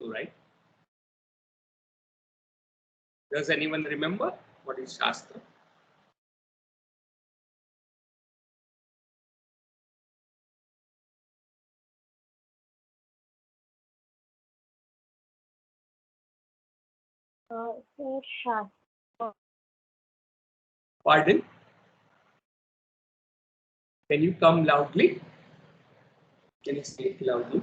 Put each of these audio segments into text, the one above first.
to, right? Does anyone remember what is Shastra? Shastra. Pardon? Can you come loudly? Can you speak loudly?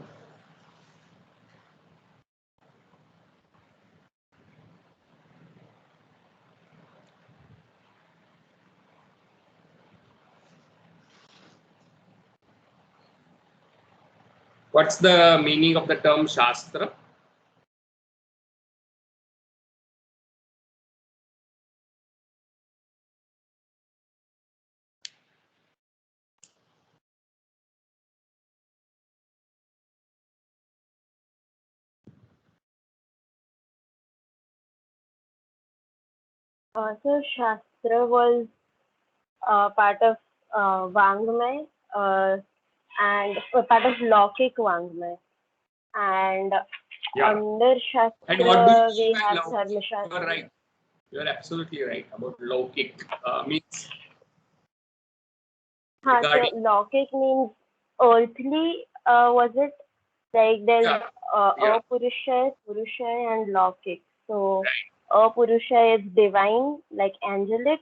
What's the meaning of the term Shastra? So Shastra was part of Vangmay and part of Laukik Vangmay. And under Shastra, And what do you we mean by have Laukik? Dharma You Shastra. are right. You are absolutely right about Laukik. Means So regarding. Laukik means earthly, was it? Like there's Yeah, yeah, Apurusha, Purusha, and Laukik. So Apurusha is divine, like angelic.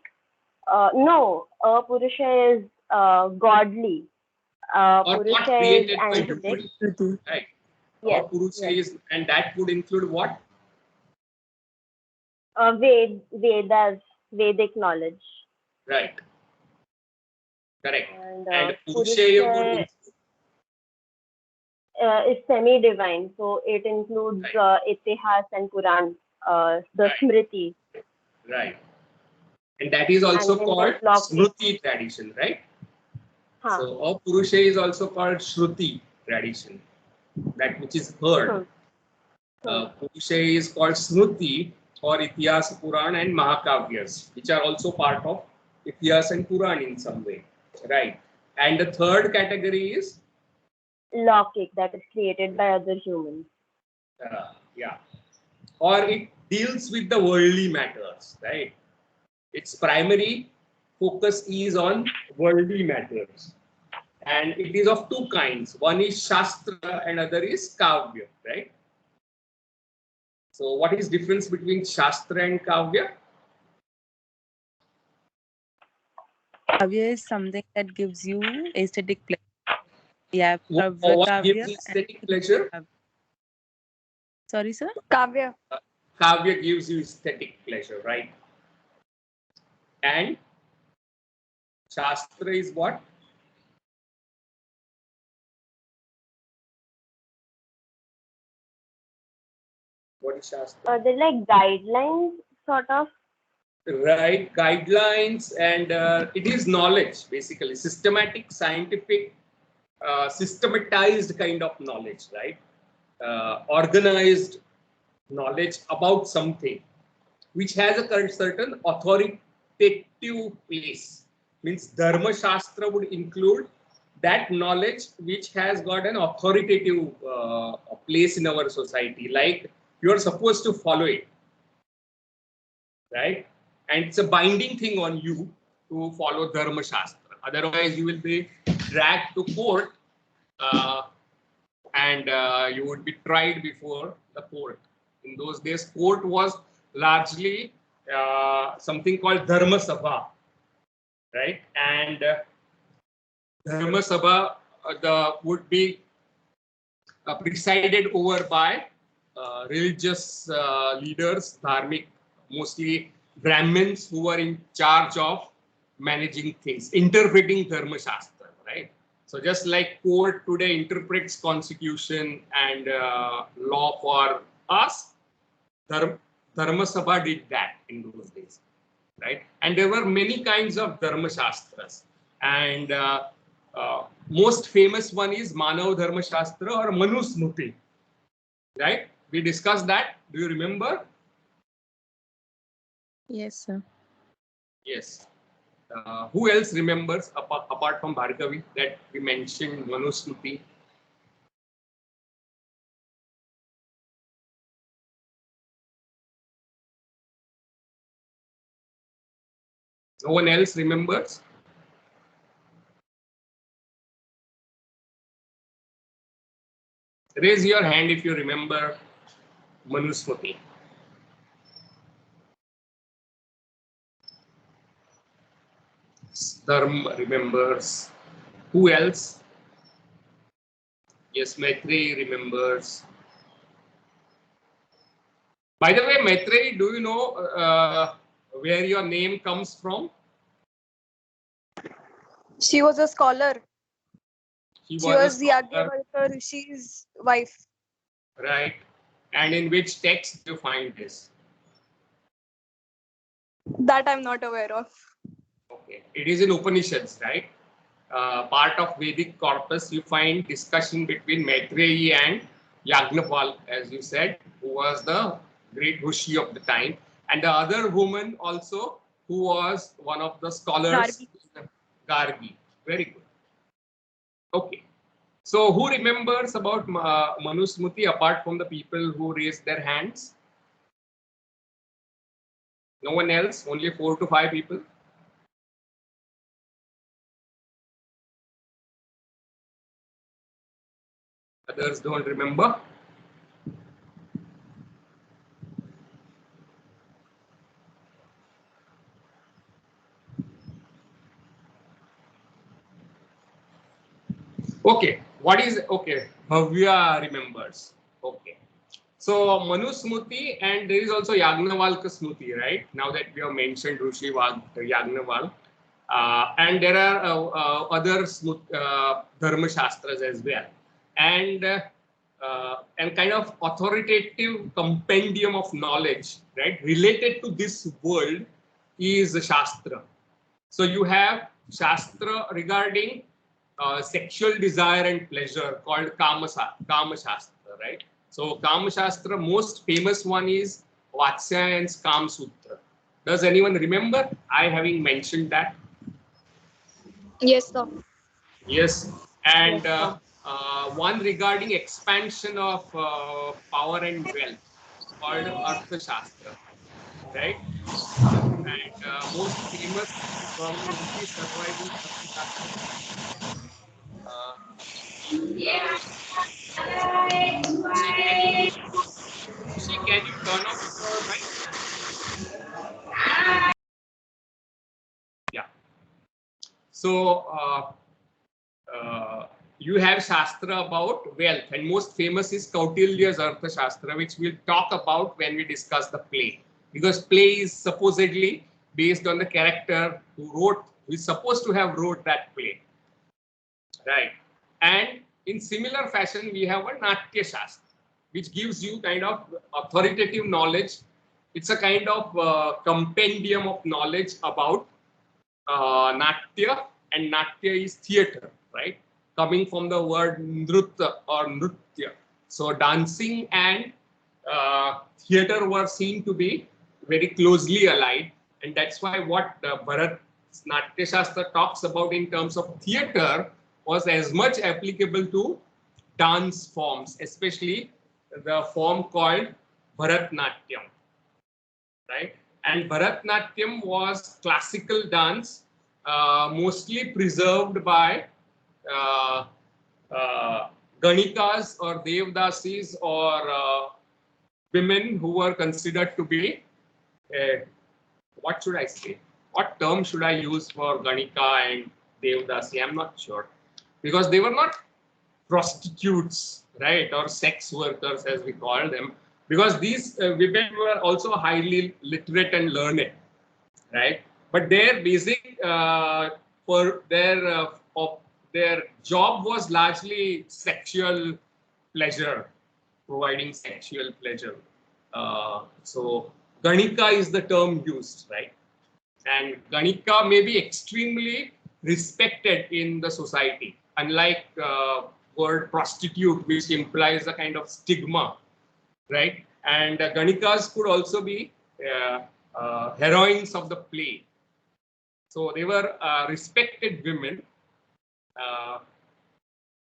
No, Apurusha is godly. or not Purusha is created by angelic. human, right? Yes, Or Purusha yes. is, and that would include what? Vedas, Vedic knowledge. Right, correct. And And Purusha would Purusha include, is semi-divine, so it includes right, Itihas and Puran, the right, Smriti. right. And that is And also then there's called Laukik. Smruti tradition, right? Huh. So, or Purusha is also called Shruti tradition, that which is heard. Hmm. Hmm. Purusha is called Smruti or Itihas, Puran, and Mahakavyas, which are also part of Itihas and Puran in some way, right? And the third category is, Laukik, that is created by other humans. yeah, or it deals with the worldly matters, right? Its primary focus is on worldly matters. And it is of two kinds. One is Shastra and other is Kavya, right? So what is difference between Shastra and Kavya? Kavya is something that gives you aesthetic pleasure. Yeah, What gives Kavya you and aesthetic pleasure? sorry, sir. Kavya. Kavya gives you aesthetic pleasure, right? And Shastra is what? What is Shastra? They're like guidelines, sort of. Right, guidelines, and it is knowledge, basically systematic, scientific, systematized kind of knowledge, right? Organized knowledge about something which has a certain authoritative place. Means Dharma Shastra would include that knowledge which has got an authoritative place in our society, like you are supposed to follow it, right? And it's a binding thing on you to follow Dharma Shastra. Otherwise, you will be dragged to court uh, and you would be tried before the court. In those days, court was largely something called Dharma Sabha, right? And Dharma Sabha would be presided over by religious leaders, dharmic, mostly Brahmins, who were in charge of managing things, interpreting Dharma Shastra, right? So just like court today interprets constitution and law for us, Dharma Sabha did that in those days, right? And there were many kinds of Dharma Shastras. And most famous one is Manav Dharma Shastra or Manusmriti, right? We discussed that. Do you remember? Yes, sir. Yes. Who else remembers apart from Bhargavi that we mentioned Manusmriti? No one else remembers? Raise your hand if you remember Manusmriti. Dharma remembers. Who else? Yes, Maitreyi remembers. By the way, Maitreyi, do you know where your name comes from? She was a scholar. She She was a scholar, Yagyavalkya Rishi's wife. right? And in which text do you find this? That I'm not aware of. Okay, it is in Upanishads, right? Part of Vedic corpus, you find discussion between Maitreyi and Yagnaval, as you said, who was the great Rishi of the time, and the other woman also, who was one of the scholars, Gargi. Very good. Okay. So, who remembers about Manusmriti apart from the people who raised their hands? No one else? Only 4 to 5 people? Others don't remember? Okay, what is okay? Bhavya remembers. Okay, so Manusmriti, and there is also Yagnavalkya Smriti, right? Now that we have mentioned Rishi Yagnaval, and there are other Dharma Shastras as well, and kind of authoritative compendium of knowledge, right, related to this world is the Shastra. So you have Shastra regarding sexual desire and pleasure called Kama Shastra, right? So Kama Shastra, most famous one is Vatsyayan's Kama Sutra. Does anyone remember I having mentioned that? Yes, sir. Yes. And Yes, one regarding expansion of power and wealth called Artha Shastra, right? And most famous from only surviving Arthashastra. See, can you turn off your mic? Yeah. So you have Shastra about wealth, and most famous is Kautilya's Artha Shastra, which we'll talk about when we discuss the play. Because play is supposedly based on the character who is supposed to have wrote that play. Right. And in similar fashion, we have a Natya Shastra, which gives you kind of authoritative knowledge. It's a kind of compendium of knowledge about Natya, and Natya is theater, right? Coming from the word Nrutya or Nrutya. So dancing and theater were seen to be very closely allied, and that's why what Bharat Natya Shastra talks about in terms of theater was as much applicable to dance forms, especially the form called Bharatnatyam, right? And Bharatnatyam was classical dance, mostly preserved by uh, Ganikas or Devdasis or women who were considered to be, what should I say? What term should I use for Ganika and Devdasi? I'm not sure. Because they were not prostitutes, right, or sex workers as we call them, because these women were also highly literate and learned, right? But their basic for their job was largely sexual pleasure, providing sexual pleasure. So Ganika is the term used, right? And Ganika may be extremely respected in the society, unlike word prostitute, which implies a kind of stigma, right? And Ganikas could also be heroines of the play. So they were respected women.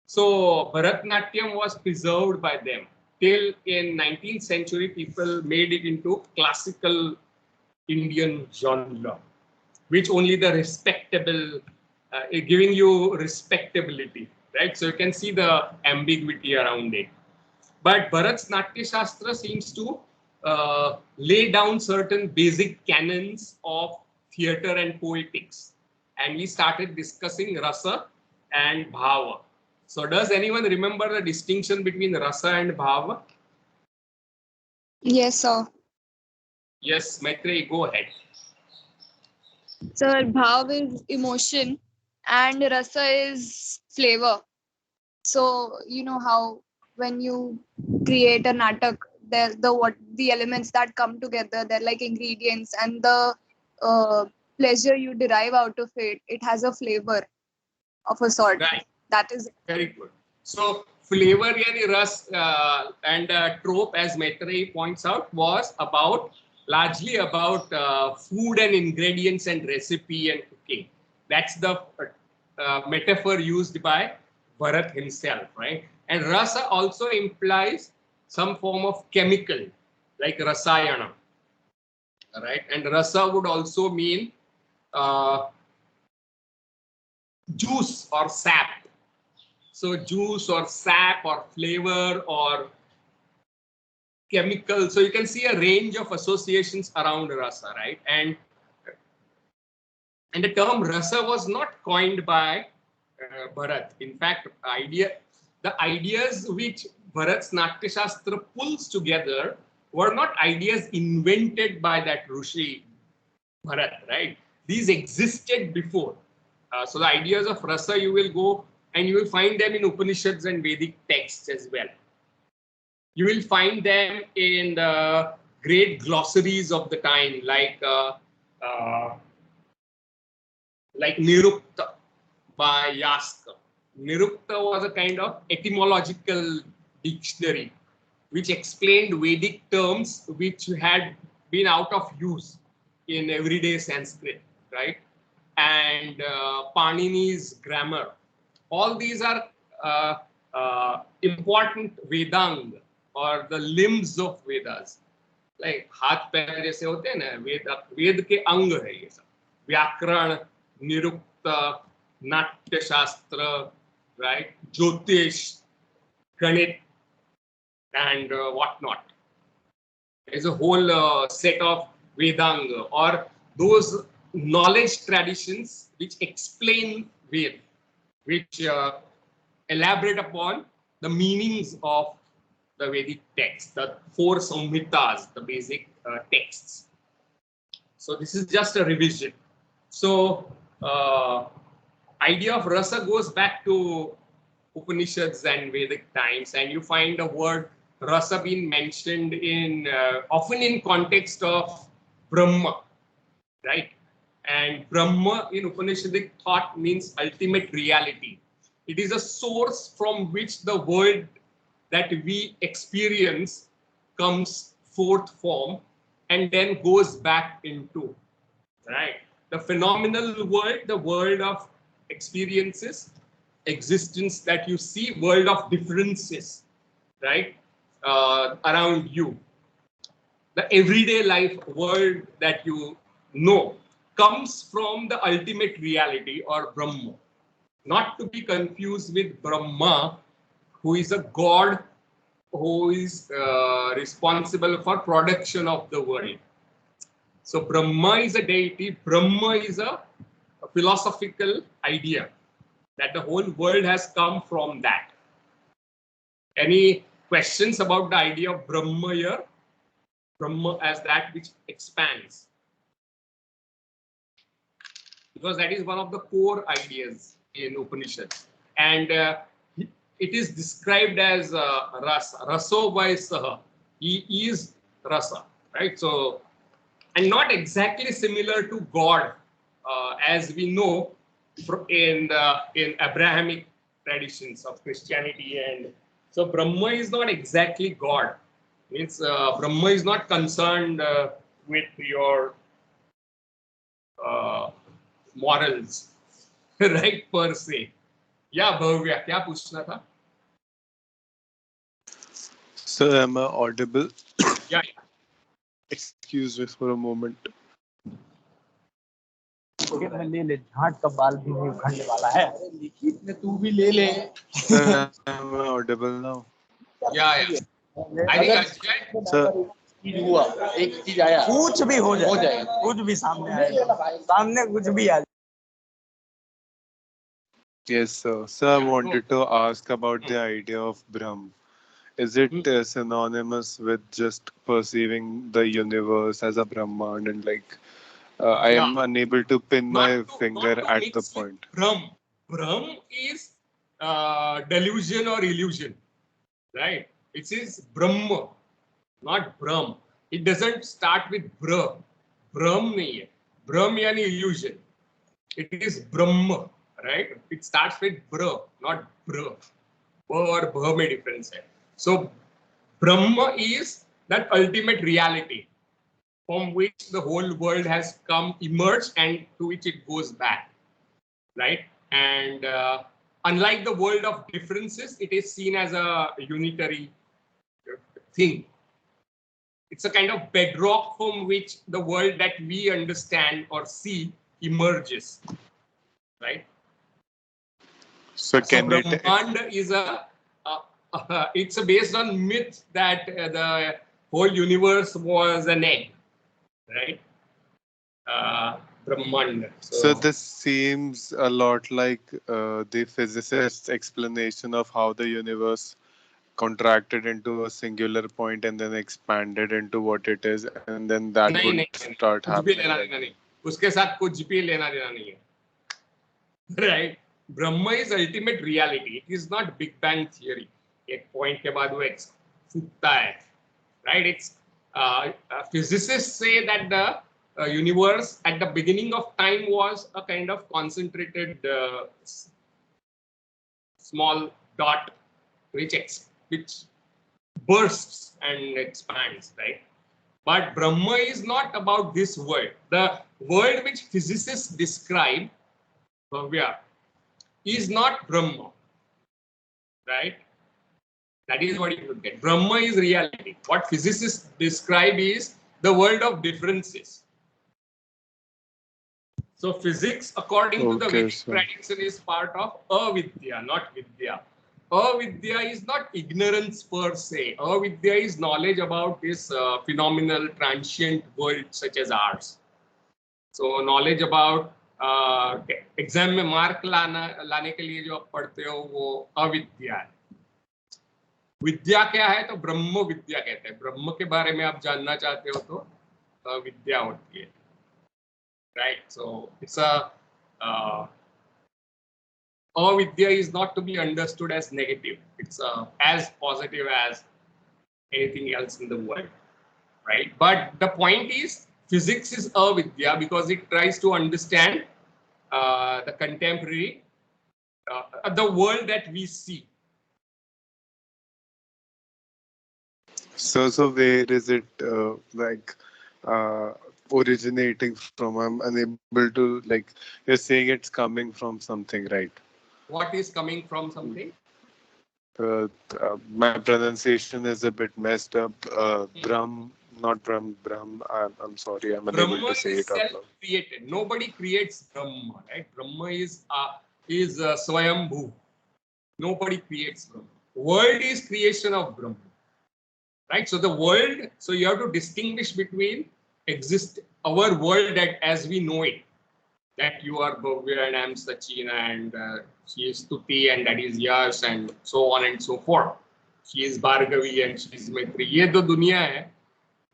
So Bharatnatyam was preserved by them till in 19th century. People made it into classical Indian genre, which only the respectable, giving you respectability, right? So you can see the ambiguity around it. But Bharat's Natya Shastra seems to lay down certain basic canons of theatre and poetics. And we started discussing rasa and bhava. So does anyone remember the distinction between rasa and bhava? Yes, sir. Yes, Maitreyi, go ahead. Sir, bhav is emotion and rasa is flavor. So you know how when you create a natak, the elements that come together, they're like ingredients, and the uh, pleasure you derive out of it, it has a flavor of a sort. Right. That is Very good. So flavor yani ras and trope, as Maitreyi points out, was largely about food and ingredients and recipe and cooking. That's the metaphor used by Bharat himself, right? And rasa also implies some form of chemical, like rasayana, right? And rasa would also mean juice or sap. So juice or sap or flavor or chemical. So you can see a range of associations around rasa, right? And the term rasa was not coined by Bharat. In fact, the ideas which Bharat's Natya Shastra pulls together were not ideas invented by that Rishi Bharat, right? These existed before. So the ideas of rasa, you will go and you will find them in Upanishads and Vedic texts as well. You will find them in the great glossaries of the time, like Nirukta by Yaska. Nirukta was a kind of etymological dictionary which explained Vedic terms which had been out of use in everyday Sanskrit, right? And Panini's grammar. All these are important Vedang or the limbs of Vedas. Like हाथ पैर जैसे होते हैं ना, वेद के अंग है ये सब. व्याकरण, निरुक्त, नाट्य शास्त्र, right? Jyotish, Ganit, and whatnot. There's a whole set of Vedanga or those knowledge traditions which explain Ved, which elaborate upon the meanings of the Vedic text, the 4 Samhitas, the basic texts. So this is just a revision. So idea of rasa goes back to Upanishads and Vedic times, and you find a word rasa being mentioned in often in context of Brahma, right? And Brahma in Upanishadic thought means ultimate reality. It is a source from which the world that we experience comes forth from and then goes back into, right? The phenomenal world, the world of experiences, existence that you see, world of differences, right? Around you. The everyday life world that you know comes from the ultimate reality or Brahma. Not to be confused with Brahma, who is a god who is responsible for production of the world. So Brahma is a deity. Brahma is a philosophical idea that the whole world has come from that. Any questions about the idea of Brahma here? Brahma as that which expands. Because that is one of the core ideas in Upanishads. And it is described as rasa. Raso by saha. He is rasa, right? So, and not exactly similar to God, as we know in Abrahamic traditions of Christianity. And so Brahma is not exactly God. Means Brahma is not concerned with your morals, right, per se. Yeah, Bhavya, क्या पूछना था? Sir, am I audible? Yeah. Excuse me for a moment. लिखित में ले ले, झाट का बाल भी नहीं उखड़ने वाला है। लिखित में तू भी ले ले। Sir, am I audible now? Yeah. I think Ajay, Sir, चीज हुआ, एक चीज आया, कुछ भी हो जाएगा, कुछ भी सामने आएगा, सामने कुछ भी आ yes, sir. Sir, I wanted to ask about the idea of Brahm. Is it synonymous with just perceiving the universe as a Brahman and like I am unable to pin my finger not to at the mix with point? Brahm. Brahm is delusion or illusion, right? It is Brahma, not Brahm. It doesn't start with Bra. Brahm nahi hai. Brahm yani illusion. It is Brahma, right? It starts with Bra, not Bra. Ba or Bha mein difference hai. So Brahma is that ultimate reality from which the whole world has come, emerged, and to which it goes back, right? And unlike the world of differences, it is seen as a unitary thing. It's a kind of bedrock from which the world that we understand or see emerges, right? So can it? Brahmand is it's based on myth that the whole universe was an egg, right? Brahmand. So this seems a lot like the physicist's explanation of how the universe contracted into a singular point and then expanded into what it is, and then that would start कुछ भी happening. लेना देना नहीं, उसके साथ कुछ भी लेना देना नहीं है, right? Brahma is ultimate reality. It is not Big Bang theory. एक point के बाद वो फूटता है, right? It's physicists say that the universe at the beginning of time was a kind of concentrated small dot which bursts and expands, right? But Brahma is not about this world. The world which physicists describe, Bhavya, is not Brahma, right? That is what you should get. Brahma is reality. What physicists describe is the world of differences. So physics, according to the Vedic tradition, is part of avidya, not vidya. Avidya is not ignorance per se. Avidya is knowledge about this phenomenal, transient world such as ours. So knowledge about exam में mark लाने के लिए जो आप पढ़ते हो वो अविद्या है. विद्या क्या है? तो ब्रह्म विद्या कहते हैं. ब्रह्म के बारे में आप जानना चाहते हो तो विद्या होती है, right? So it's avidya is not to be understood as negative. It's as positive as anything else in the world, right? But the point is, physics is avidya because it tries to understand the contemporary, the world that we see. So where is it originating from? I'm unable to, like, you're saying it's coming from something, right? What is coming from something? My pronunciation is a bit messed up. Brahm, not Brahm. I'm sorry, I'm unable Brahma to say is it out loud. self-created. Nobody creates Brahma, right? Brahma is Swayambhu. Nobody creates Brahma. World is creation of Brahma, right? So the world. So you have to distinguish between our world that as we know it. That you are Bhavya and I'm Sachin and she is Tuti and that is Yash and so on and so forth. She is Bhargavi and she is Maitri. ये जो दुनिया है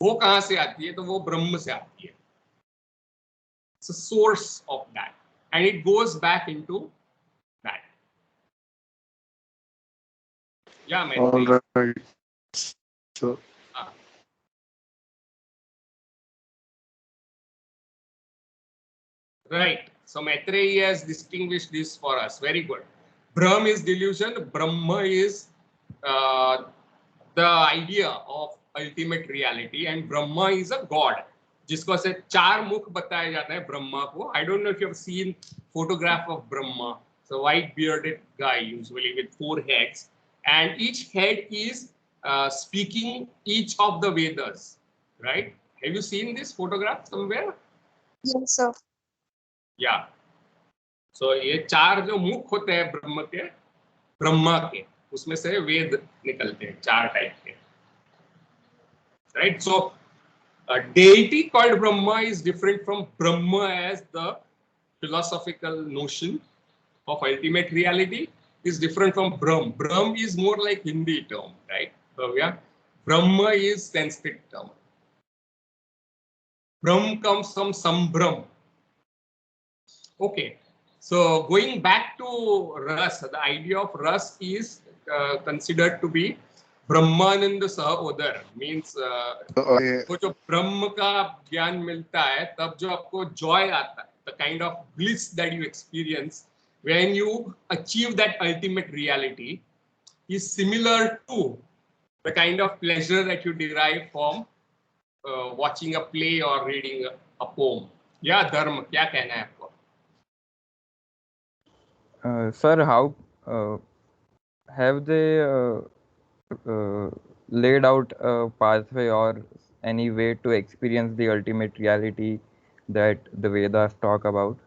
वो कहाँ से आती है? तो वो ब्रह्म से आती है. It's a source of that and it goes back into that. Yeah, Maitri. All right. So Right. So Maitreyi has distinguished this for us. Very good. Brahm is delusion. Brahma is the idea of ultimate reality, and Brahma is a god. जिसको से चार मुख बताया जाता है ब्रह्मा को. I don't know if you have seen photograph of Brahma. It's a white bearded guy usually with 4 heads, and each head is speaking each of the Vedas. Right? Have you seen this photograph somewhere? Yes, sir. या सो ये 4 जो मुख होते हैं ब्रह्मा के, उसमें से वेद निकलते हैं 4 टाइप के, right. So a deity called Brahma is different from Brahma as the philosophical notion of ultimate reality is different from Brahm. Brahm is more like Hindi term, right? So yeah, Brahma is Sanskrit term. Brahm comes from Sambram. Okay, so going back to Ras, the idea of Ras is considered to be ब्रह्मानंद सह उदर means वो जो ब्रह्म का ज्ञान मिलता है तब जो आपको जॉय आता है, the kind of bliss that you experience when you achieve that ultimate reality is similar to the kind of pleasure that you derive from watching a play और रीडिंग अ पोम. या धर्म, क्या कहना है आपको? Sir, how have they laid out a pathway or any way to experience the ultimate reality that the Vedas talk about?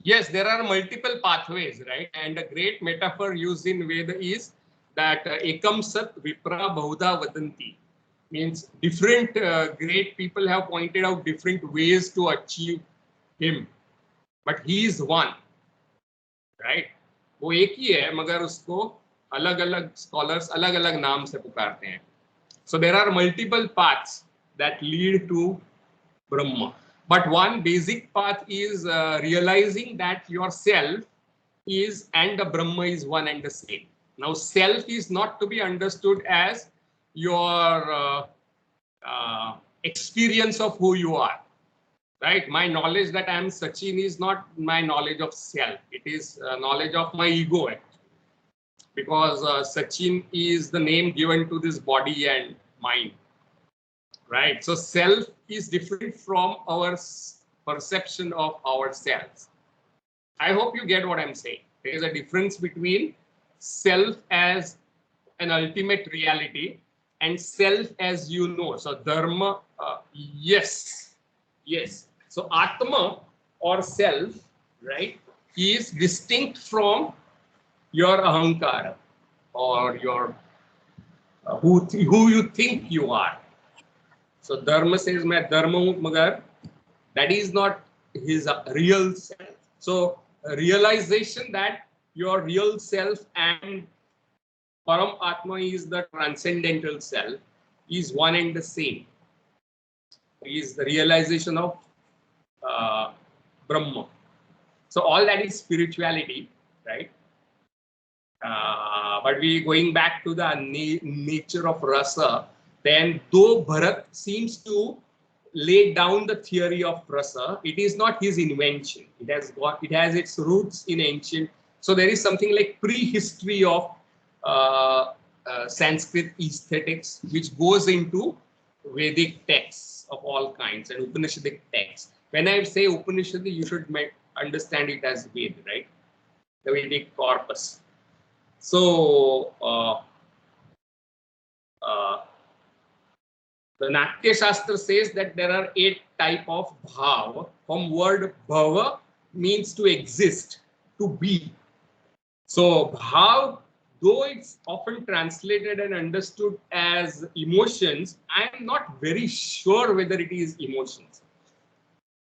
Yes, there are multiple pathways, right? And a great metaphor used in Veda is that ekam sat vipra bahudha vadanti, means different great people have pointed out different ways to achieve him, but he is one, right? वो एक ही है मगर उसको अलग अलग scholars अलग अलग नाम से पुकारते हैं. So there are multiple paths that lead to Brahma, but one basic path is realizing that yourself is and the Brahma is one and the same. Now self is not to be understood as your experience of who you are, right? My knowledge that I am Sachin is not my knowledge of self. It is knowledge of my ego, actually. Because Sachin is the name given to this body and mind, right? So self is different from our perception of ourselves. I hope you get what I'm saying. There is a difference between self as an ultimate reality and self as you know. So dharma, yes. So atma or self, right, is distinct from your ahankara or your who you think you are. So dharma says मैं dharma हूँ मगर that is not his real self. So realization that your real self and Param Atma is the transcendental self is one and the same. Is the realization of Brahma. So all that is spirituality, right? But we going back to the nature of rasa, then though Bharat seems to lay down the theory of rasa, it is not his invention. It has its roots in ancient. So there is something like prehistory of Sanskrit aesthetics, which goes into Vedic texts of all kinds and Upanishadic texts. When I say Upanishad, you should understand it as Ved, right? The Vedic corpus. So the Natya Shastra says that there are 8 types of bhav. From word bhava means to exist, to be. So bhav, though it's often translated and understood as emotions, I am not very sure whether it is emotions.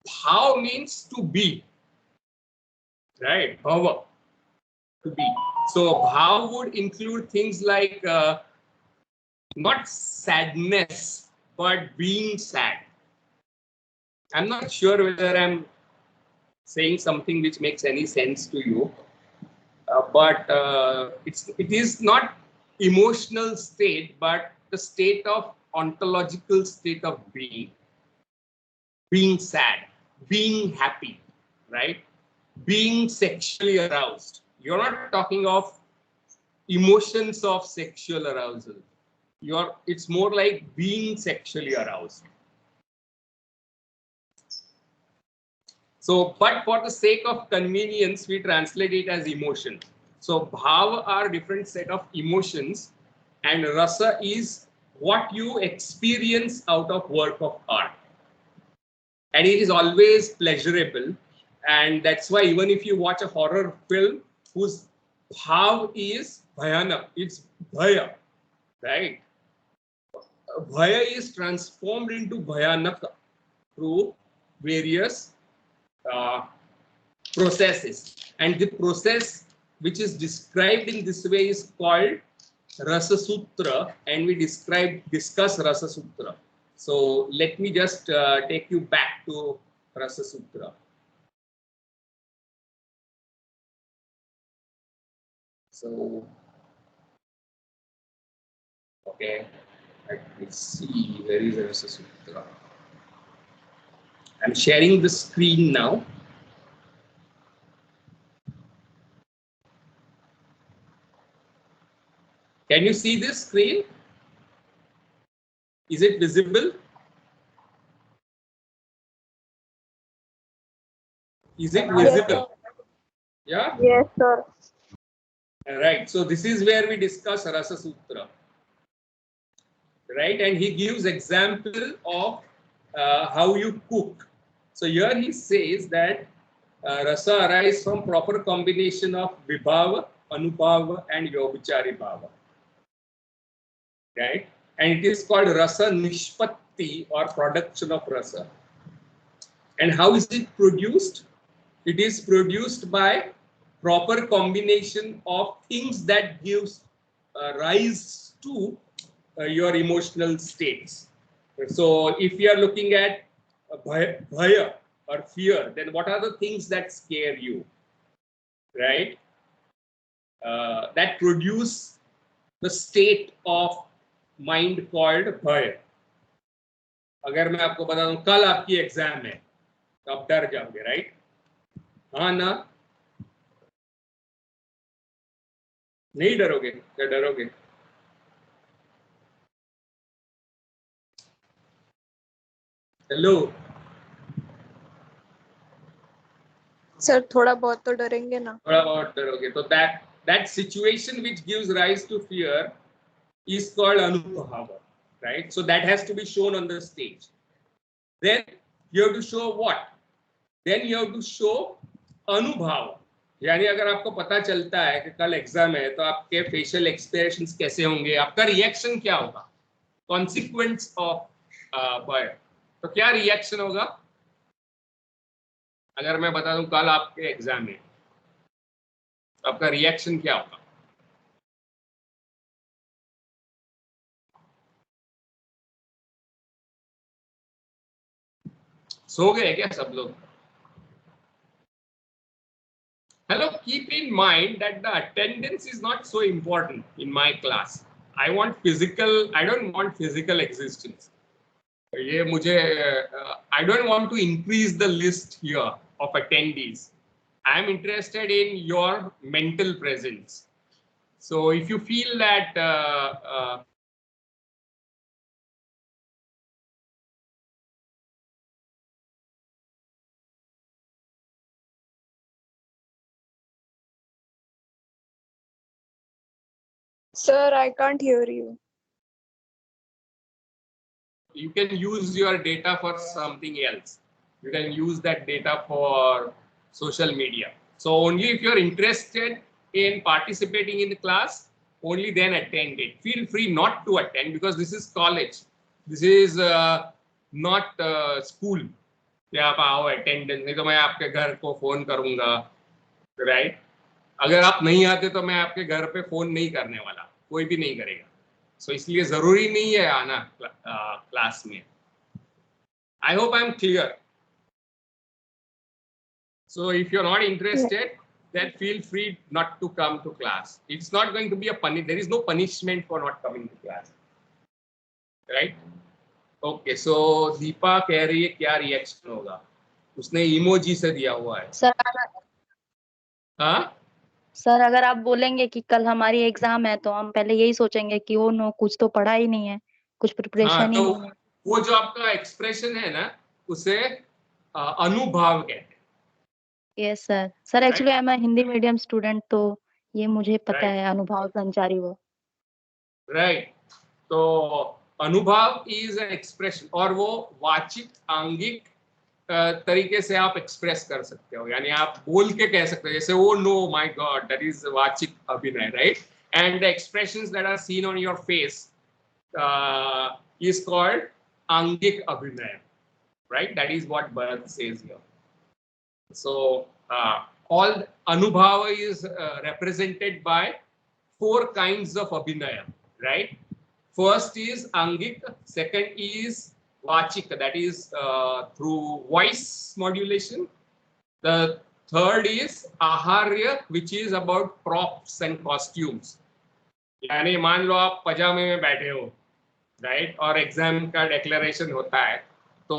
Bhav means to be, right? Bhava, to be. So bhav would include things like not sadness, but being sad. I'm not sure whether I'm saying something which makes any sense to you, but it is not emotional state, but the state of ontological state of being sad, being happy, right? Being sexually aroused. You're not talking of emotions of sexual arousal. It's more like being sexually aroused. So, but for the sake of convenience, we translate it as emotion. So, bhava are different set of emotions, and rasa is what you experience out of work of art. And it is always pleasurable. and that's why even if you watch a horror film whose bhav is bhayanak, it's bhaya, right? Bhaya is transformed into bhayanaka through various processes, and the process which is described in this way is called Rasa Sutra, and we discuss Rasa Sutra. So let me just take you back to Rasa Sutra. So, okay, let me see, where is Rasa Sutra? I'm sharing the screen now. Can you see this screen? Is it visible? Is it visible? Yeah? Yes, sir. Right. So this is where we discuss Rasa Sutra. Right. And he gives example of how you cook. So here he says that rasa arises from proper combination of vibhava, anubhava, and vyabhichari bhava. Right. And it is called rasa nishpatti, or production of rasa. And how is it produced? It is produced by proper combination of things that gives rise to your emotional states. So if you are looking at bhaya or fear, then what are the things that scare you, right? That produce the state of mind called bhaya. अगर मैं आपको बता दूं कल आपकी exam है तो आप डर जाओगे, राइट? हाँ ना? नहीं डरोगे? क्या डरोगे? हेलो सर थोड़ा बहुत तो डरेंगे ना. थोड़ा बहुत डरोगे. तो that situation which gives rise to fear is called anubhava, right? So that has to be shown on the stage. Then you have to show what? Then you have to show anubhava. यानी अगर आपको पता चलता है कि कल exam है तो आपके फेशियल एक्सप्रेशंस कैसे होंगे, आपका रिएक्शन क्या होगा, कॉन्सिक्वेंस ऑफ भय. तो क्या रिएक्शन होगा? अगर मैं बता दूं कल आपके एग्जाम है तो आपका रिएक्शन क्या होगा? सो गए क्या सब लोग? Hello, keep in mind that the attendance is not so important in my class. I don't want physical existence. ये मुझे I don't want to increase the list here of attendees. I am interested in your mental presence. So if you feel that Sir, I can't hear you. you can use your data for something else. You can use that data for social media. So only if you're interested in participating in the class, only then attend it. Feel free not to attend because this is college. This is not school. या आप आओ attendance, नहीं तो मैं आपके घर को phone करूंगा, राइट? अगर आप नहीं आते तो मैं आपके घर पे फोन नहीं करने वाला, कोई भी नहीं करेगा. सो इसलिए जरूरी नहीं है आना क्लास में. I hope I am clear. So if you're not interested, then feel free not to come to class. It's not going to be a punishment. There is no punishment for not coming to class, right? Okay, so Deepa कह रही है क्या reaction होगा, उसने emoji से दिया हुआ है. हाँ सर, अगर आप बोलेंगे कि कल हमारी एग्जाम है तो हम पहले यही सोचेंगे कि ओ नो, कुछ तो पढ़ा ही नहीं है, कुछ प्रिपरेशन ही नहीं है. वो जो आपका एक्सप्रेशन है ना, उसे अनुभव कहते हैं. Yes sir. Sir actually I am a Hindi medium student, तो ये मुझे पता है अनुभव संचारी वो. राइट. तो अनुभव इज एन एक्सप्रेशन, और वो वाचिक, आंगिक तरीके से आप एक्सप्रेस कर सकते हो, यानी आप बोल के कह सकते हो, जैसे oh no my god, that is वाचिक अभिनय, right? And the expressions that are seen on your face is called Angik Abhinaya, right? That is what Bharat says here. So all Anubhava is represented by 4 kinds of Abhinaya, right? First is Angik, second is Vachik, that is through voice modulation. The third is Aharya, which is about props and costumes. यानी मान लो आप पजामे में बैठे हो, right, और exam का declaration होता है, तो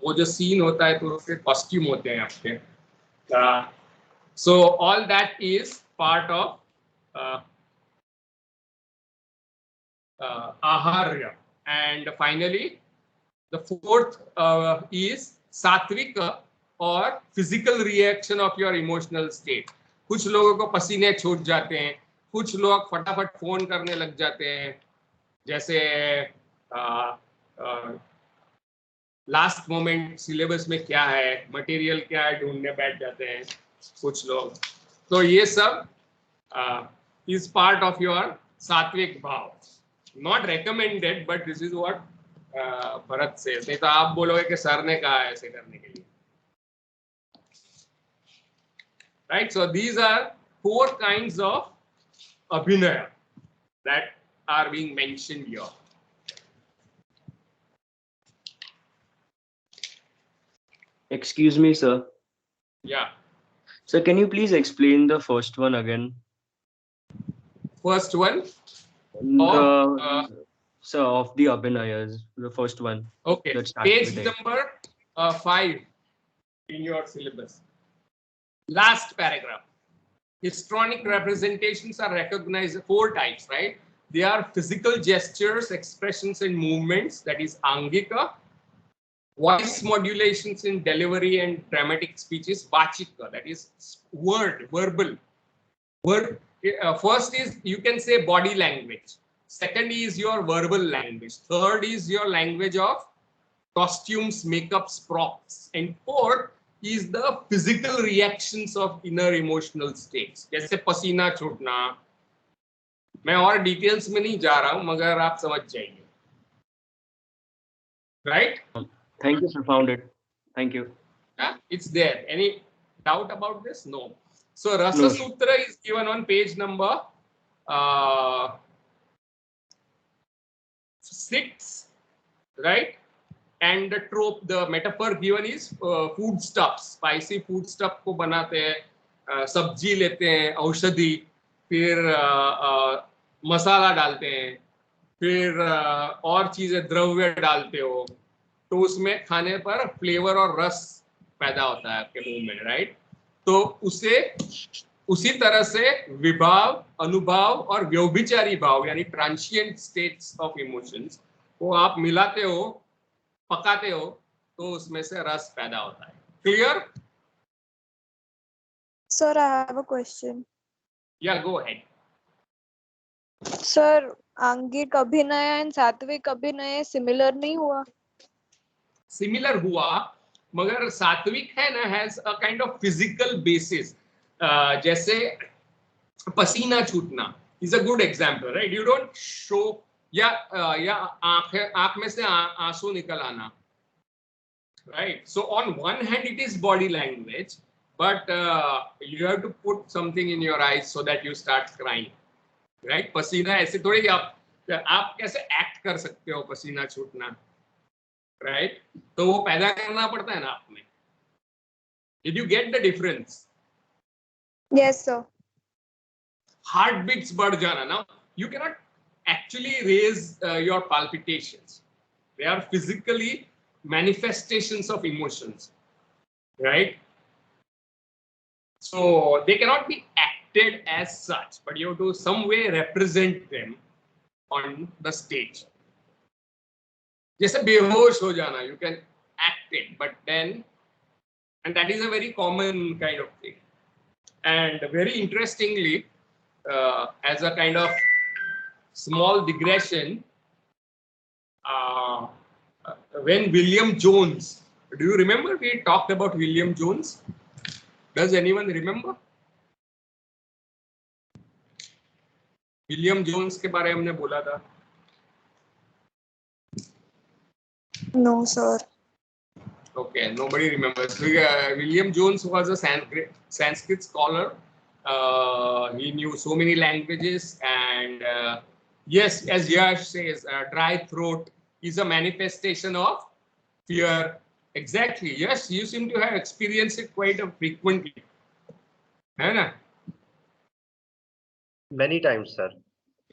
वो जो सीन होता है तो उसके कॉस्ट्यूम होते हैं आपके. So all that is part of आहार्य. And finally the fourth is सात्विक और physical reaction of your emotional state. कुछ लोगों को पसीने छूट जाते हैं, कुछ लोग फटाफट फोन करने लग जाते हैं, जैसे लास्ट मोमेंट सिलेबस में क्या है, मटेरियल क्या है, ढूंढने बैठ जाते हैं कुछ लोग. तो ये सब इज पार्ट ऑफ योर सात्विक भाव. Not recommended, but this is what Bharat से. नहीं तो आप बोलोगे कि सर ने कहा ऐसे करने के लिए, right? So these are 4 kinds of abhinaya that are being mentioned here. Excuse me, sir. Yeah. Sir, can you please explain the first one again? First one? Sir, of the Abhinayas, the first one. Okay. Let's start Page with it. number 5 in your syllabus. Last paragraph. Histrionic representations are recognized 4 types, right? They are physical gestures, expressions, and movements, that is Angika. Voice modulations in delivery and dramatic speeches, Vachika, that is verbal. First is, you can say, body language. Second is your verbal language. Third is your language of costumes, makeups, props. And fourth is the physical reactions of inner emotional states. जैसे पसीना छूटना. मैं और details में नहीं जा रहा हूं, मगर आप समझ जाइए, right? Thank you, sir. Found it. Thank you. It's there. Any doubt about this? No. So Rasa Sutra is given on page number 6, right? And the trope, the metaphor given is food stuffs. Spicy food stuff को बनाते हैं, सब्जी लेते हैं, औषधि, फिर मसाला डालते हैं, फिर और चीजें द्रव्य डालते हो, तो उसमें खाने पर फ्लेवर और रस पैदा होता है आपके मुंह में, राइट? तो उसी तरह से विभाव, अनुभाव और व्यभिचारी भाव, यानी ट्रांसिएंट स्टेट्स ऑफ इमोशंस को आप मिलाते हो, पकाते हो, तो उसमें से रस पैदा होता है. Clear? Sir, I have a question. Yeah, go ahead. Sir, Angik Abhinaya and Satvik Abhinaya similar नहीं हुआ? Similar हुआ, मगर सात्विक है ना, has a kind of physical basis. जैसे पसीना छूटना is a good example, right? You don't show, या आंख में से आंसू निकल आना, right? So on one hand it is body language, but you have to put something in your eyes so that you start crying, right? पसीना ऐसे थोड़ी आप कैसे एक्ट कर सकते हो पसीना छूटना, right? तो वो पैदा करना पड़ता है ना आप में. Did you get the difference? Yes, sir. Heartbeats बढ़ जाना. Now you cannot actually raise your palpitations. They are physically manifestations of emotions, right? So they cannot be acted as such, but you have to some way represent them on the stage. जैसे बेहोश हो जाना, you can act it, but then, and that is a very common kind of thing. And very interestingly, as a kind of small digression, when William Jones Do you remember we talked about William Jones? Does anyone remember? William Jones के बारे में हमने बोला था. No, sir. Okay, nobody remembers. William Jones was a Sanskrit scholar. He knew so many languages, and yes, as Yash says, dry throat is a manifestation of fear. Exactly. Yes, you seem to have experienced it quite frequently. है ना? Many times, sir.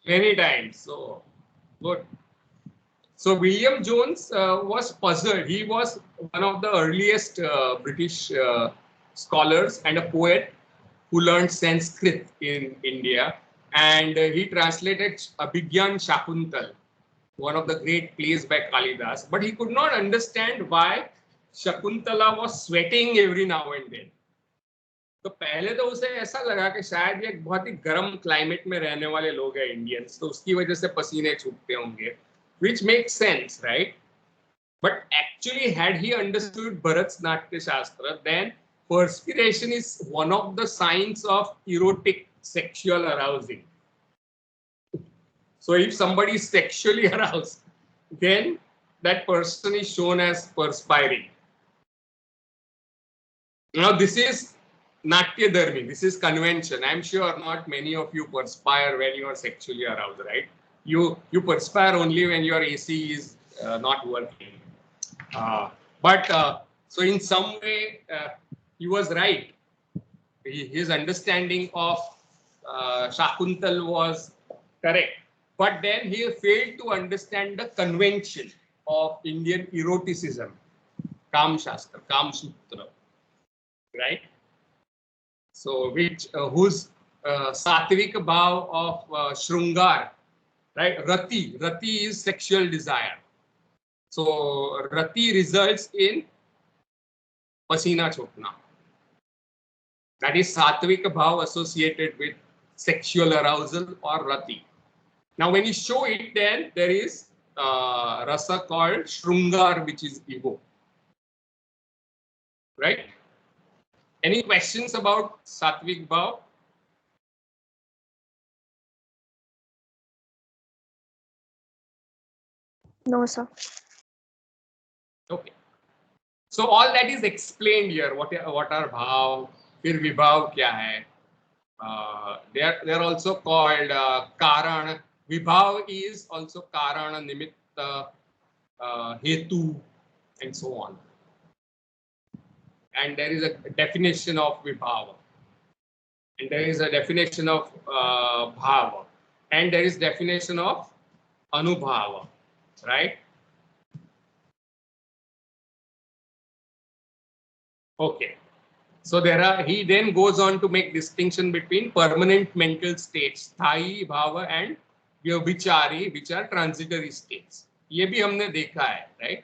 Many times. So good. So William Jones was puzzled. He was one of the earliest British scholars and a poet who learned Sanskrit in India, and he translated Abhigyan Shakuntal, one of the great plays by Kalidas. But he could not understand why Shakuntala was sweating every now and then. तो पहले तो उसे ऐसा लगा कि शायद ये एक बहुत ही गर्म क्लाइमेट में रहने वाले लोग हैं इंडियंस, तो उसकी वजह से पसीने छूटते होंगे, which makes sense, right? But actually, had he understood Bharat's Natya Shastra, then perspiration is one of the signs of erotic sexual arousing. So if somebody is sexually aroused, then that person is shown as perspiring. Now this is Natya Dharmi, this is convention. I'm sure not many of you perspire when you are sexually aroused, right? You perspire only when your AC is not working. So in some way, he was right. His understanding of Shakuntal was correct. But then he failed to understand the convention of Indian eroticism, Kam Shastra, Kam Sutra, right? So whose Satvik Bhav of Shrungar, right? Rati is sexual desire. So Rati results in pasina chotna. That is Satvik Bhav associated with sexual arousal or Rati. Now when you show it, then there is rasa called Shrungar, which is ego. Right? Any questions about Satvik Bhav? No, sir. Okay. So all that is explained here. What are bhav? Fir vibhav kya hai? They are also called karan. Vibhav is also karana, nimitta, hetu, and so on. And there is a definition of vibhava. And there is a definition of bhava. And there is definition of anubhava, right? Okay. So he then goes on to make distinction between permanent mental states, स्थायी भाव and व्यभिचारी, which are transitory states. ये भी हमने देखा है, right?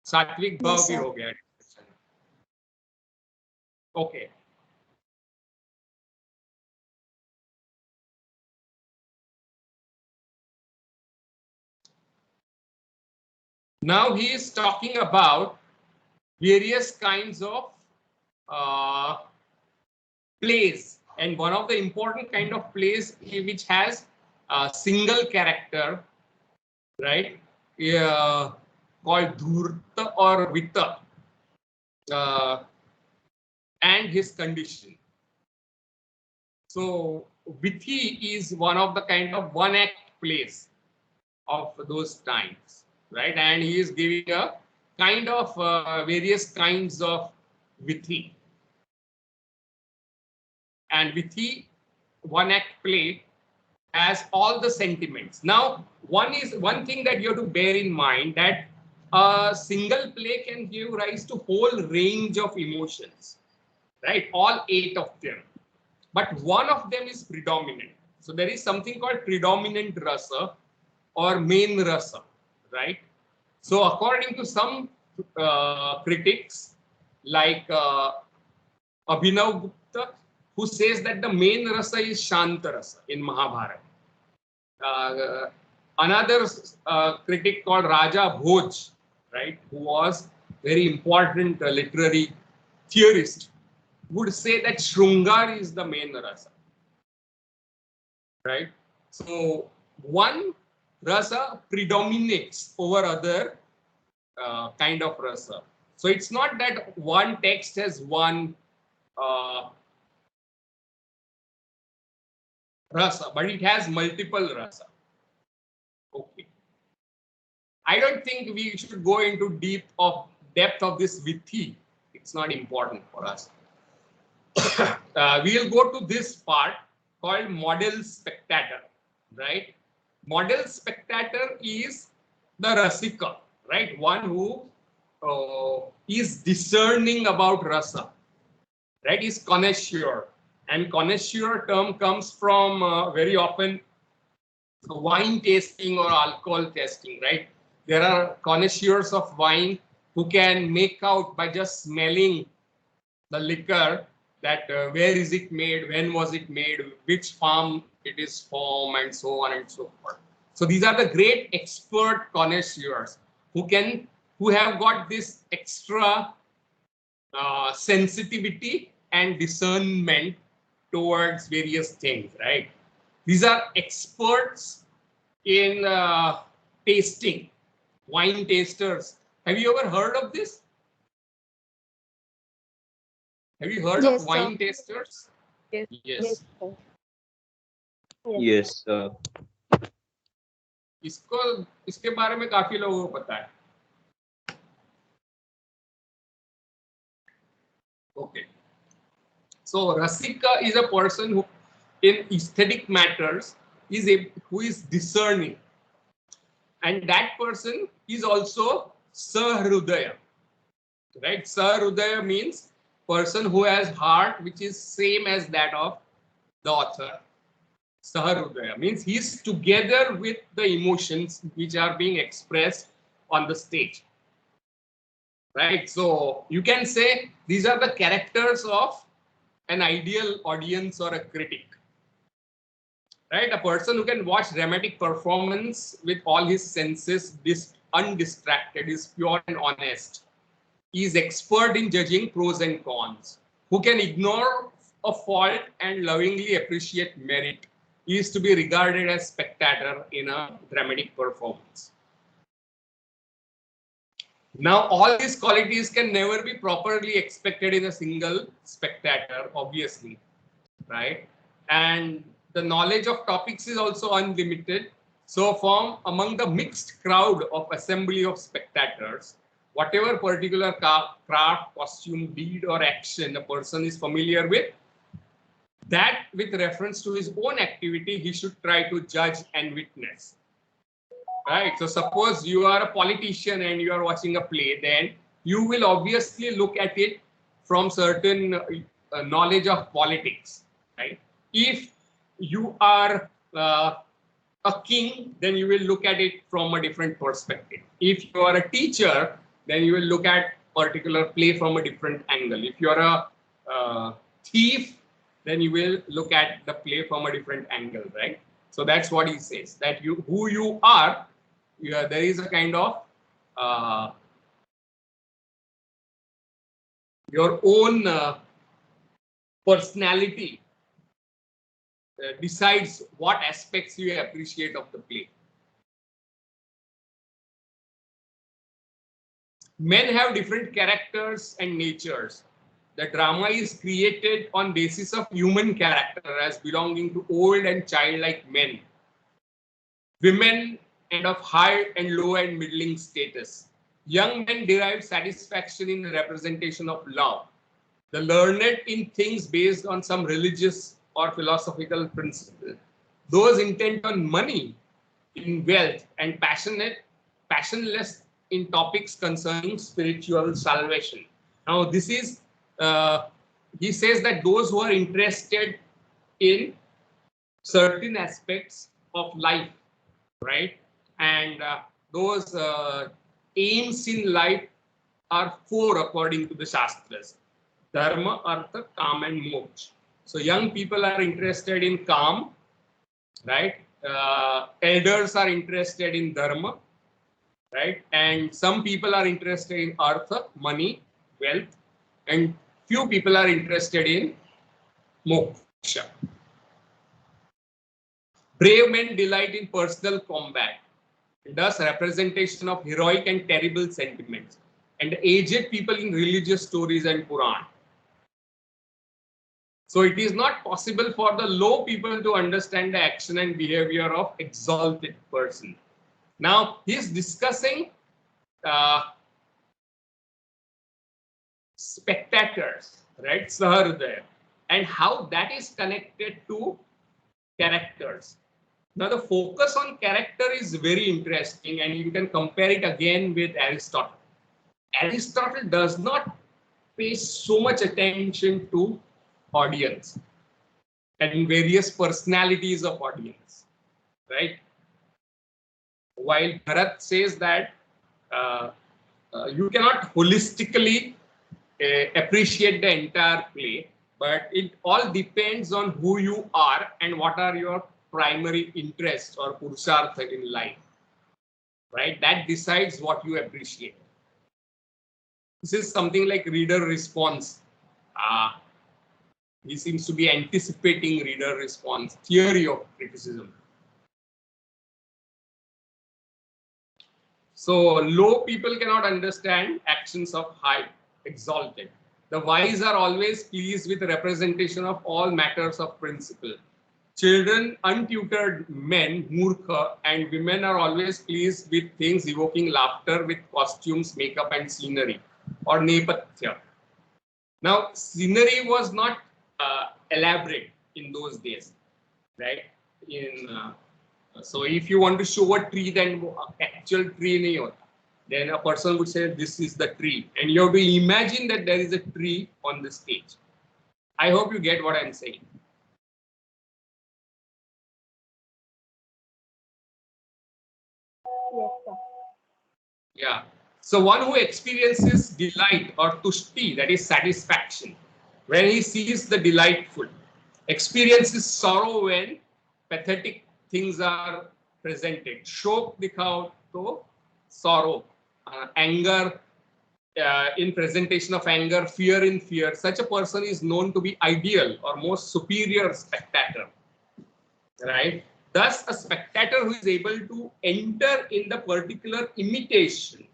सात्विक भाव भी हो गया. Okay. Now he is talking about various kinds of plays, and one of the important kind of plays which has a single character, right, called Dhurta or Vitta, and his condition. So Vithi is one of the kind of one act plays of those times, right, and he is giving a kind of various kinds of Vithi. And Vithi, one act play, has all the sentiments. Now, one thing that you have to bear in mind, that a single play can give rise to whole range of emotions, right? All 8 of them. But one of them is predominant. So there is something called predominant rasa or main rasa, right? So according to some critics like Abhinav Gupta, who says that the main rasa is Shanta rasa in Mahabharata. Another critic called Raja Bhoj, right, who was very important literary theorist, would say that Shrungar is the main rasa. Right? So one rasa predominates over other kind of rasa. So it's not that one text has one rasa, but it has multiple rasa. Okay. I don't think we should go into depth of this vithi. It's not important for us. We'll go to this part called model spectator, right? Model spectator is the rasika, right? One who is discerning about rasa, right? Is connoisseur, and connoisseur term comes from very often wine tasting or alcohol tasting, right? There are connoisseurs of wine who can make out by just smelling the liquor that where is it made, when was it made, which farm it is from, and so on and so forth. So these are the great expert connoisseurs who have got this extra sensitivity and discernment towards various things, right? These are experts in tasting, wine tasters. Have you ever heard of this? Have you heard Yes, of wine sir. tasters? Yes. Yes. Yes, इसके बारे में काफी लोगों को पता है. Okay. So Rasika is a person who, in aesthetic matters, who is discerning, and that person is also Sahrudaya. Right? Sahrudaya means person who has heart which is same as that of the author. Sahrudaya means he's together with the emotions which are being expressed on the stage. Right? So you can say these are the characters of an ideal audience or a critic. Right? A person who can watch dramatic performance with all his senses undistracted, is pure and honest. He is expert in judging pros and cons, who can ignore a fault and lovingly appreciate merit. He is to be regarded as spectator in a dramatic performance. Now, all these qualities can never be properly expected in a single spectator, obviously, right? And the knowledge of topics is also unlimited. So from among the mixed crowd of assembly of spectators, whatever particular craft, costume, deed or action a person is familiar with, that with reference to his own activity, he should try to judge and witness. Right. So suppose you are a politician and you are watching a play, then you will obviously look at it from certain knowledge of politics. Right. If you are a king, then you will look at it from a different perspective. If you are a teacher, then you will look at particular play from a different angle. If you are a thief, then you will look at the play from a different angle, right? So that's what he says, that who you are, there is a kind of your own personality decides what aspects you appreciate of the play. Men have different characters and natures. The drama is created on basis of human character as belonging to old and childlike men, women, and of high and low and middling status. Young men derive satisfaction in the representation of love. The learned in things based on some religious or philosophical principle. Those intent on money, in wealth, and passionless in topics concerning spiritual salvation. Now, this is, he says that those who are interested in certain aspects of life, right? And those aims in life are four according to the Shastras: Dharma, Artha, Kam, and Moksha. So young people are interested in Kam, right? Elders are interested in Dharma, right? And some people are interested in artha, money, wealth, and few people are interested in moksha. Brave men delight in personal combat, thus representation of heroic and terrible sentiments, and aged people in religious stories and Puran. So it is not possible for the low people to understand the action and behavior of exalted person. Now he is discussing spectators, right? Sahardaya, and how that is connected to characters. Now the focus on character is very interesting, and you can compare it again with Aristotle. Aristotle does not pay so much attention to audience and various personalities of audience, right? While Bharat says that you cannot holistically appreciate the entire play, but it all depends on who you are and what are your primary interests or purushartha in life, right? That decides what you appreciate. This is something like reader response. He seems to be anticipating reader response theory of criticism. So low people cannot understand actions of high, exalted. The wise are always pleased with the representation of all matters of principle. Children, untutored men, murkha, and women are always pleased with things evoking laughter with costumes, makeup, and scenery, or nepathya. Now, scenery was not elaborate in those days, right? So if you want to show a tree, then actual tree nahi hota. Then a person would say, this is the tree. And you have to imagine that there is a tree on the stage. I hope you get what I'm saying. Yes, sir. Yeah. So one who experiences delight or tushti, that is satisfaction, when he sees the delightful, experiences sorrow when pathetic things are presented. Shok dikhao to sorrow, anger in presentation of anger, fear in fear. Such a person is known to be ideal or most superior spectator, right? Thus, a spectator who is able to enter in the particular imitation,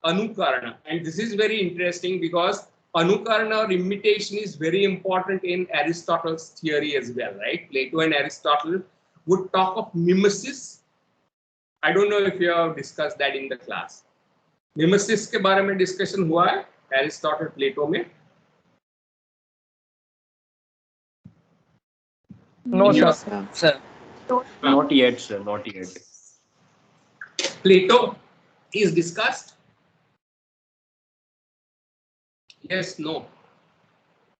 anukarana, and this is very interesting because anukarana or imitation is very important in Aristotle's theory as well, right? Plato and Aristotle would talk of mimesis. I don't know if you have discussed that in the class. Mimesis के बारे में discussion हुआ है Aristotle Plato में? No, sir. Not yet, sir. Not yet. Plato is discussed? Yes, no.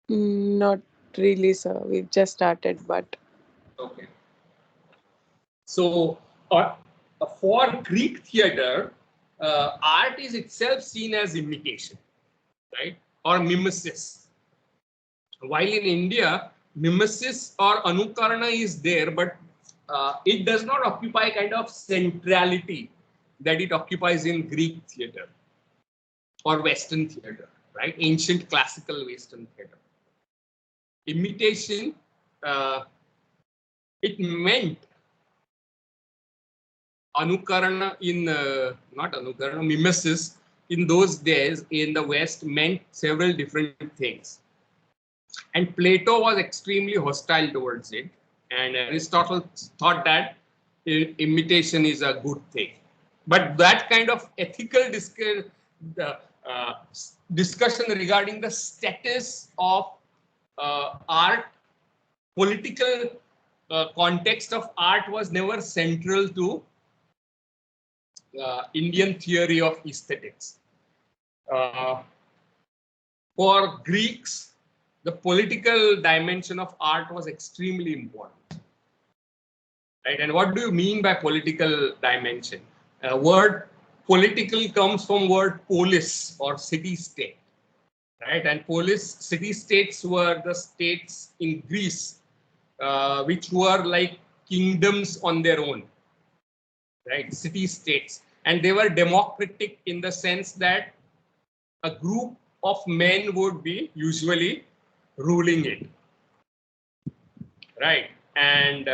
Not really, sir. We've just started, but Okay. So, for Greek theater, art is itself seen as imitation, right? Or mimesis. While in India, mimesis or anukarana is there, but it does not occupy kind of centrality that it occupies in Greek theater or Western theater, right? Ancient classical Western theater. Imitation, it meant anukarana in, not anukarana, mimesis in those days in the West meant several different things. And Plato was extremely hostile towards it. And Aristotle thought that imitation is a good thing. But that kind of ethical discussion regarding the status of art, political context of art was never central to Indian theory of aesthetics. For Greeks, the political dimension of art was extremely important. Right? And what do you mean by political dimension? Word political comes from word polis or city-state. Right? And polis, city-states were the states in Greece, which were like kingdoms on their own. Right? City-states. And they were democratic in the sense that a group of men would be usually ruling it, right? And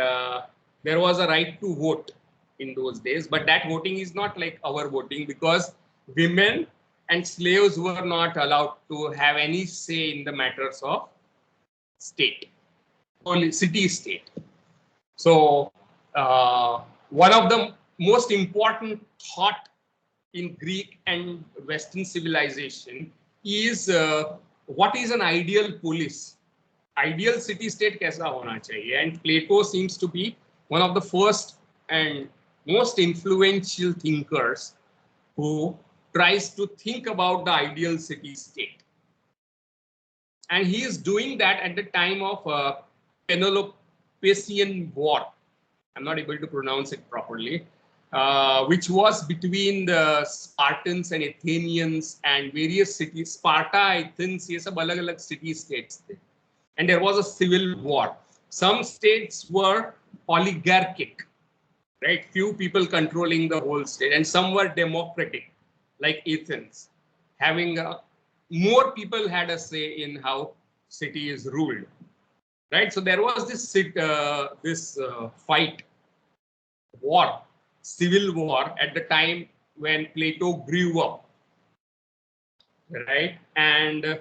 there was a right to vote in those days, but that voting is not like our voting, because women and slaves were not allowed to have any say in the matters of state, only city-state. So one of the most important thought in Greek and Western civilization is what is an ideal polis? Ideal city-state kaisa hona chahiye? And Plato seems to be one of the first and most influential thinkers who tries to think about the ideal city-state. And he is doing that at the time of Peloponnesian War. I'm not able to pronounce it properly, which was between the Spartans and Athenians and various cities. Sparta, Athens, ये सब अलग-अलग city-states थे. And there was a civil war. Some states were oligarchic, right? Few people controlling the whole state, and some were democratic, like Athens, having more people had a say in how city is ruled, right? So there was this fight, war, civil war at the time when Plato grew up, right? And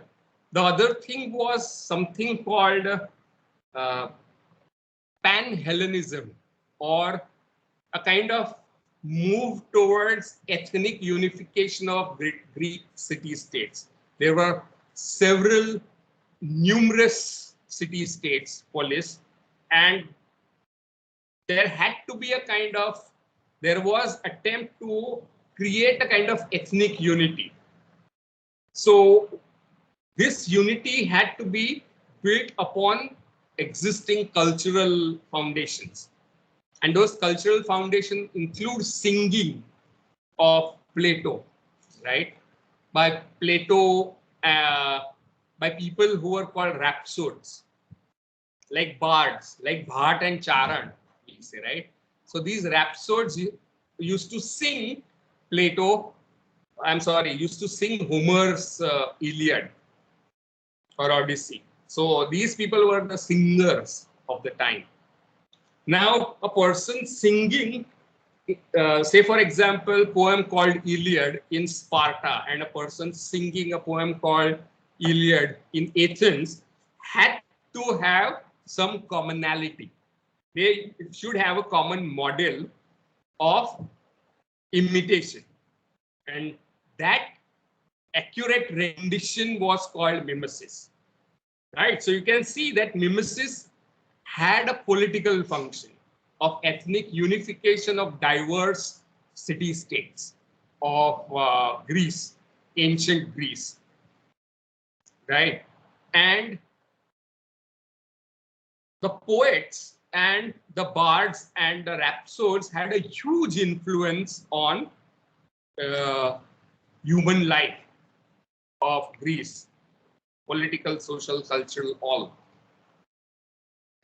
the other thing was something called Pan-Hellenism, or a kind of move towards ethnic unification of Greek city-states. There were several numerous city-states, polis, and there had to be a kind of, there was attempt to create a kind of ethnic unity. So this unity had to be built upon existing cultural foundations. And those cultural foundations include singing of Plato, right? By Plato, by people who were called rhapsodes, like bards, like Bhat and Charan, we say, right? So these rhapsodes used to sing Plato, used to sing Homer's Iliad or Odyssey. So these people were the singers of the time. Now, a person singing, say for example, poem called Iliad in Sparta, and a person singing a poem called Iliad in Athens, had to have some commonality. They should have a common model of imitation. And that accurate rendition was called mimesis, right? So you can see that mimesis had a political function of ethnic unification of diverse city-states of Greece, ancient Greece, right? And the poets and the bards and the rhapsodes had a huge influence on human life of Greece, political, social, cultural, all.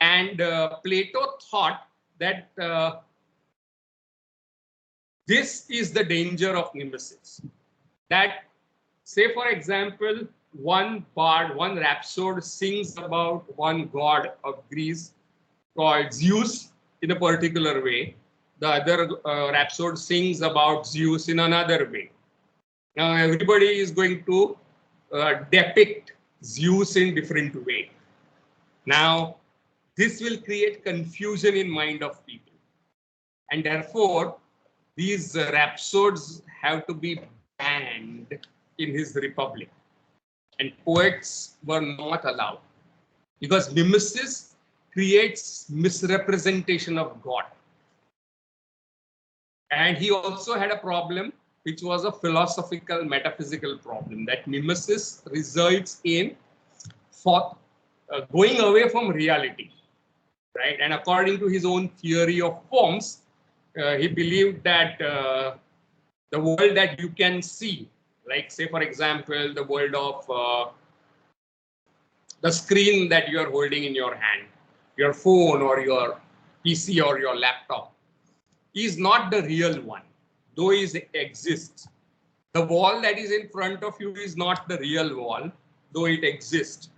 And Plato thought that this is the danger of mimesis. That, say for example, one bard, one rhapsode sings about one god of Greece called Zeus in a particular way. The other rhapsode sings about Zeus in another way. Now everybody is going to depict Zeus in different way. Now this will create confusion in mind of people, and therefore these rhapsodes have to be banned in his republic, and poets were not allowed, because mimesis creates misrepresentation of God. And he also had a problem, which was a philosophical, metaphysical problem, that mimesis results in going away from reality, right? And according to his own theory of forms, he believed that the world that you can see, like say for example, the world of the screen that you are holding in your hand, your phone or your PC or your laptop, is not the real one. though it exists. The wall that is in front of you is not the real wall, though it exists.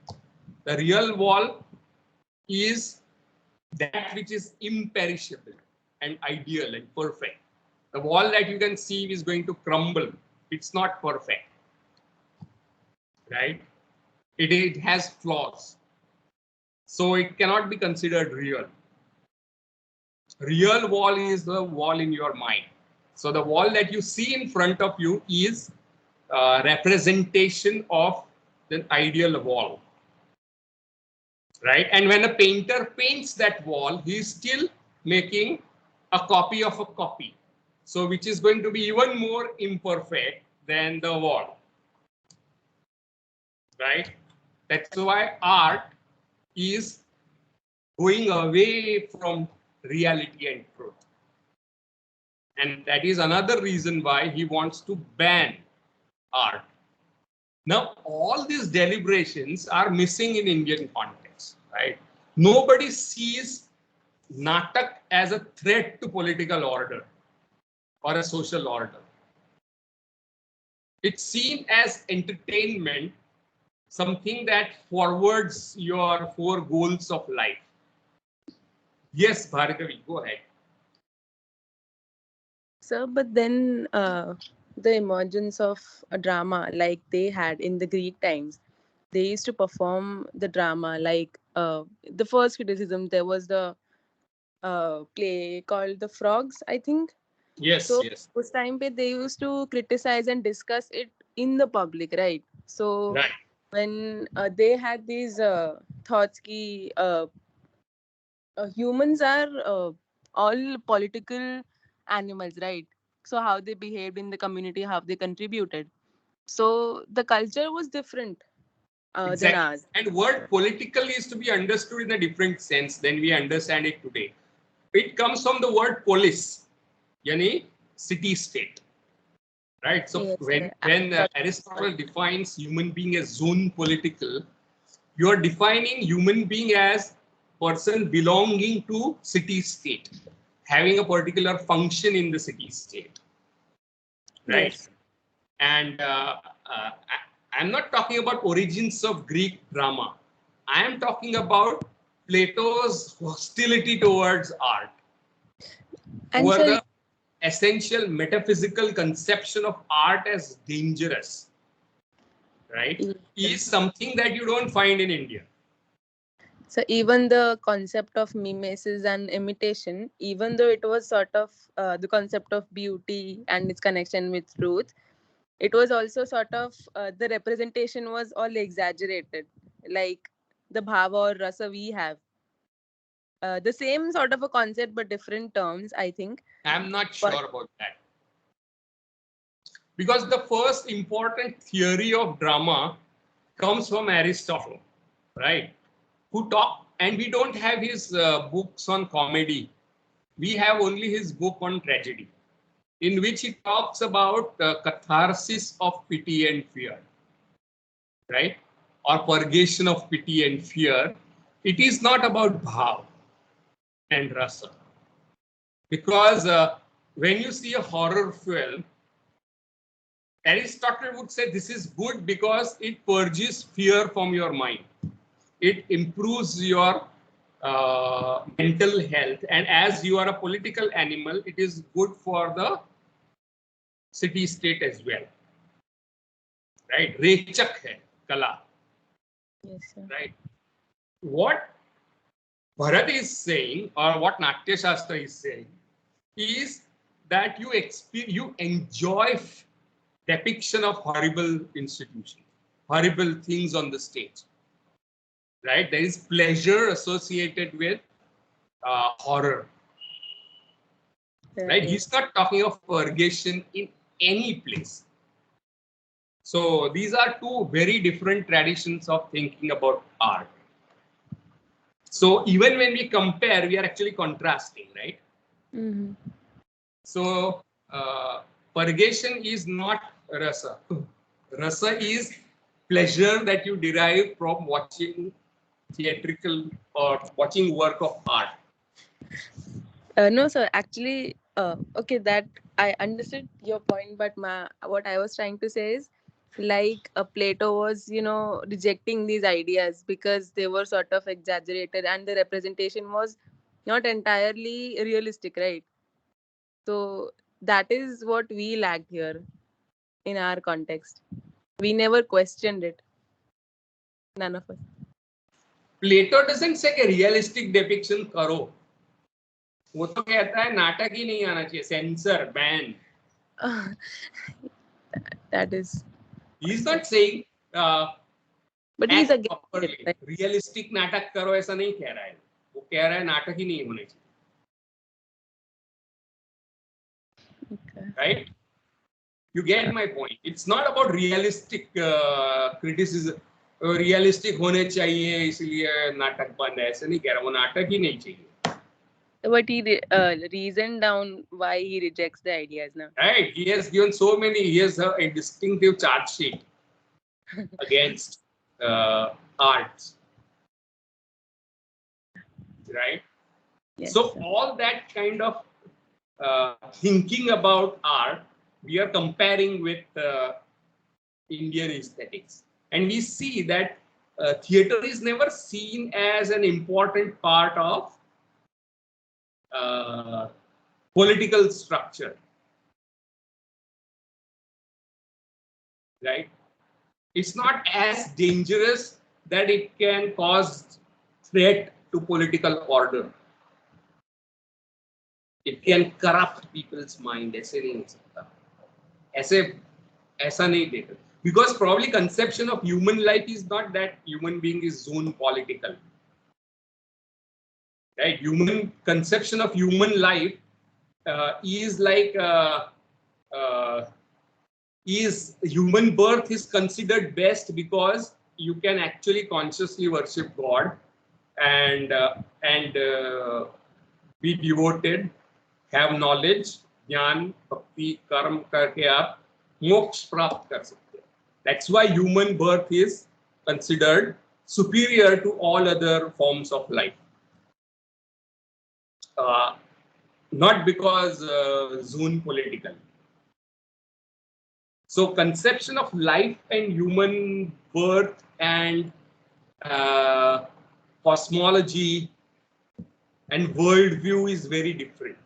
The real wall is that which is imperishable and ideal and perfect. The wall that you can see is going to crumble. It's not perfect, right? It has flaws. So it cannot be considered real. Real wall is the wall in your mind. So the wall that you see in front of you is a representation of the ideal wall, right? And when a painter paints that wall, he is still making a copy of a copy. So which is going to be even more imperfect than the wall, right? That's why art is going away from reality and truth. And that is another reason why he wants to ban art. Now, all these deliberations are missing in Indian context, right? Nobody sees Natak as a threat to political order or a social order. It's seen as entertainment, something that forwards your 4 goals of life. Yes, Bhargavi, go ahead. Sir, but then the emergence of a drama like they had in the Greek times, they used to perform the drama like the first criticism, there was the play called The Frogs, I think. Yes, So yes. उस time पे they used to criticize and discuss it in the public, right? So Right. when they had these thoughts ki humans are all political animals, right? So how they behaved in the community, how they contributed. So the culture was different than Exactly. ours. And word political is to be understood in a different sense than we understand it today. It comes from the word polis, yani city state, right? So Yes, when sir. Aristotle defines human being as zone political, you are defining human being as person belonging to city state, having a particular function in the city state, right? Yes. And I'm not talking about origins of Greek drama. I am talking about Plato's hostility towards art, And or sir, the essential metaphysical conception of art as dangerous, right, is something that you don't find in India. so even the concept of mimesis and imitation, even though it was sort of the concept of beauty and its connection with truth, it was also sort of the representation was all exaggerated, like the bhava or rasa we have. The same sort of a concept but different terms, I think. I'm not But sure about that. Because the first important theory of drama comes from Aristotle, right? Who talk, and we don't have his books on comedy. We have only his book on tragedy, in which he talks about catharsis of pity and fear, right? Or purgation of pity and fear. It is not about bhav and rasa. Because when you see a horror film, Aristotle would say this is good because it purges fear from your mind. It improves your mental health. And as you are a political animal, it is good for the city state as well. Right? Rechak hai, kala. yes, sir. Right? What Bharat is saying, or what Natya Shastra is saying, is that you enjoy depiction of horrible institutions, horrible things on the stage, right? There is pleasure associated with horror, right? He's not talking of purgation in any place. So these are 2 very different traditions of thinking about art. So even when we compare, we are actually contrasting, right? Mm-hmm. So purgation is not rasa. Rasa is pleasure that you derive from watching theatrical or watching work of art. No, sir. Actually, okay, that I understood your point, but what I was trying to say is, like, Plato was, rejecting these ideas because they were sort of exaggerated, and the representation was not entirely realistic, right? So that is what we lacked here in our context. We never questioned it. None of us. Plato doesn't say कि realistic depiction करो. वो तो कहता है नाटक ही नहीं आना चाहिए, censor, ban. That is. He's not saying but he's act against properly. it, right? Realistic नाटक करो ऐसा नहीं कह रहा है. वो कह रहा है नाटक ही नहीं होने चाहिए. Okay. Right? You get my point. It's not about realistic criticism. Realistic होने चाहिए इसलिए नाटक बंद है, ऐसे नहीं कह रहा. वो नाटक ही नहीं चाहिए. But he reasoned down why he rejects the ideas now. Right? He has given so many. He has a distinctive charge sheet against arts. Right? Yes, So sir. all that kind of thinking about art, we are comparing with Indian aesthetics, and we see that theater is never seen as an important part of political structure, right? It's not as dangerous that it can cause threat to political order. It can corrupt people's mind. ऐसे नहीं हो सकता. ऐसा नहीं देखा. Because probably conception of human life is not that human being is zone political. Right? Conception of human life is like human birth is considered best because you can actually consciously worship God and be devoted, have knowledge, ज्ञान, भक्ति, कर्म करके आप मोक्ष प्राप्त कर सकते हैं. That's why human birth is considered superior to all other forms of life. Not because zone political. So conception of life and human birth and cosmology and worldview is very different.